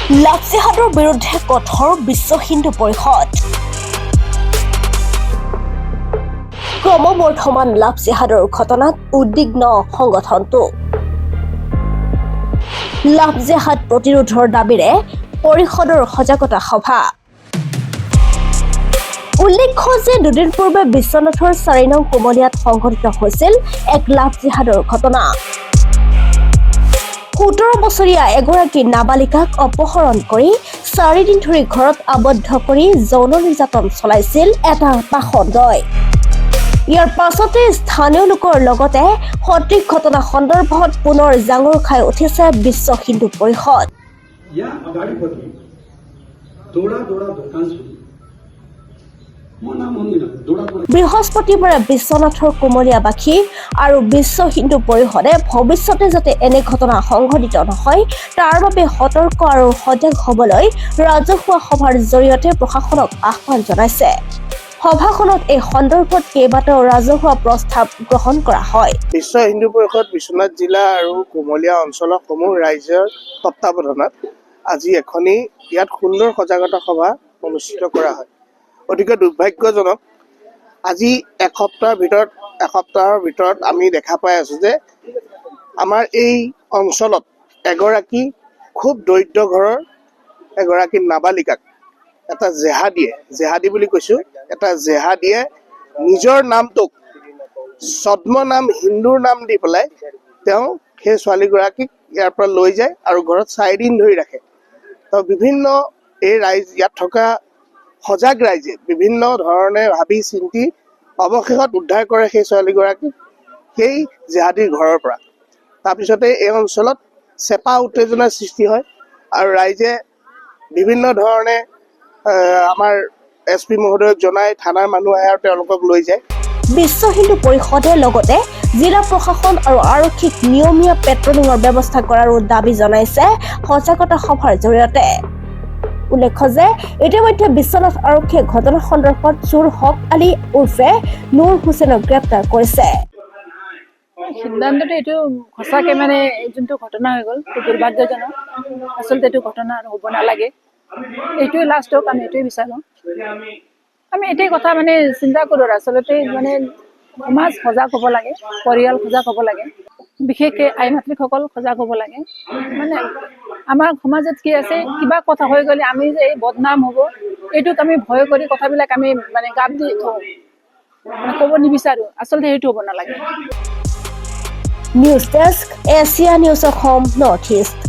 লাভ জিহাদৰ বিৰুদ্ধে কঠোৰ বিশ্ব হিন্দু পৰিষদ। ক্ৰমবৰ্ধমান লাভ জিহাদৰ ঘটনাত উদ্বিগ্ন সংগঠনটো। লাভ জিহাদ প্ৰতিৰোধৰ দাবীৰে পৰিষদৰ সজাগতা সভা। উল্লেখ্য যে দুদিন পূৰ্বে বিশ্বনাথৰ 4 নং কুমলীয়াত সংঘটিত হৈছিল এক লাভ জিহাদৰ ঘটনা। 17 বছৰীয়া এগৰাকী নাবালিকাক অপহৰণ কৰি 4 দিন ধৰি ঘৰত আবদ্ধ কৰি যৌন নিৰ্যাতন চলাইছিল এটা পাখণ্ডই। ইয়াৰ পাছতে স্থানীয় লোকৰ লগতে সঠিক ঘটনা সন্দৰ্ভত পুনৰ জাঙুৰ খাই উঠিছে বিশ্ব হিন্দু পৰিষদ। বৃহস্পতিবাৰে বিশ্বনাথৰ কুমলীয়াবাসী আৰু বিশ্ব হিন্দু পৰিষদে ভৱিষ্যতে যাতে এনে ঘটনা সংঘটিত নহয় তাৰ বাবে সতৰ্ক আৰু সজাগ হ'বলৈ ৰাজহুৱা সভাৰ জৰিয়তে প্ৰশাসনক আহ্বান জনাইছে। সভাখনত এই সন্দৰ্ভত কেইবাটাও ৰাজহুৱা প্ৰস্তাৱ গ্ৰহণ কৰা হয়। বিশ্ব হিন্দু পৰিষদ বিশ্বনাথ জিলা আৰু কুমলীয়া অঞ্চলৰ সমূহ ৰাইজৰ তত্বাৱধানত আজি এখনি ইয়াত সুন্দৰ সজাগতা সভা অনুষ্ঠিত কৰা হয়। অতিকে দুৰ্ভাগ্যজনক আজি এসপ্তাহৰ ভিতৰত আমি দেখা পাই আছো যে আমাৰ এই অঞ্চলত এগৰাকী খুব দৰিদ্ৰ ঘৰৰ এগৰাকী নাবালিকাক এটা জেহাদী বুলি কৈছো, এটা জেহাদীয়ে নিজৰ নামটোক ছদ্ম নাম হিন্দুৰ নাম দি পেলাই তেওঁ সেই ছোৱালীগৰাকীক ইয়াৰ পৰা লৈ যায় আৰু ঘৰত 4 দিন ধৰি ৰাখে। বিভিন্ন এই ৰাইজ ইয়াত থকা সজাগ ৰাইজে বিভিন্ন ধৰণে ভাবি চিন্তি অৱশেষত উদ্ধাৰ কৰে সেই ছোৱালীগৰাকীক সেই জেহাদীৰ ঘৰৰ পৰা। তাৰপিছতে এই অঞ্চলত চেপা উত্তেজনাৰ সৃষ্টি হয় আৰু ৰাইজে বিভিন্ন ধৰণে আমাৰ SP মহোদয়ক জনাই থানাৰ মানুহ আহে আৰু তেওঁলোকক লৈ যায়। বিশ্ব হিন্দু পৰিষদে লগতে জিলা প্ৰশাসন আৰু আৰক্ষীক নিয়মীয়া পেট্ৰলিঙৰ ব্যৱস্থা কৰাৰো দাবী জনাইছে সজাগতা সভাৰ জৰিয়তে। উল্লেখ্য যে ইতিমধ্যে বিশ্বনাথ আৰক্ষীয়ে ঘটনা সন্দৰ্ভত চুৰ হক আলী উৰ্ফে নুৰ হুছেইনক গ্ৰেপ্তাৰ কৰিছে। সিদ্ধান্তটো এইটো সঁচাকৈ মানে যোনটো ঘটনা হৈ গ'ল দুৰ্ভাগ্যজনক। আচলতে এইটো ঘটনা আৰু হ'ব নালাগে। এইটোৱে লাষ্ট হওক, আমি এইটোৱে বিচাৰোঁ। আমি এটাই কথা মানে চিন্তা কৰোঁ, আচলতে মানে সমাজ সজাগ হ'ব লাগে, পৰিয়াল সজাগ হ'ব লাগে, বিশেষকৈ আই মাতৃসকল সজাগ হ'ব লাগে। মানে আমাৰ সমাজত কি আছে, কিবা কথা হৈ গ'লে আমি যে এই বদনাম হ'ব এইটোক আমি ভয় কৰি কথাবিলাক আমি মানে গাপ দি থওঁ, মানে ক'ব নিবিচাৰোঁ। আচলতে সেইটো হ'ব নালাগে। News desk, Asia news Assam north east.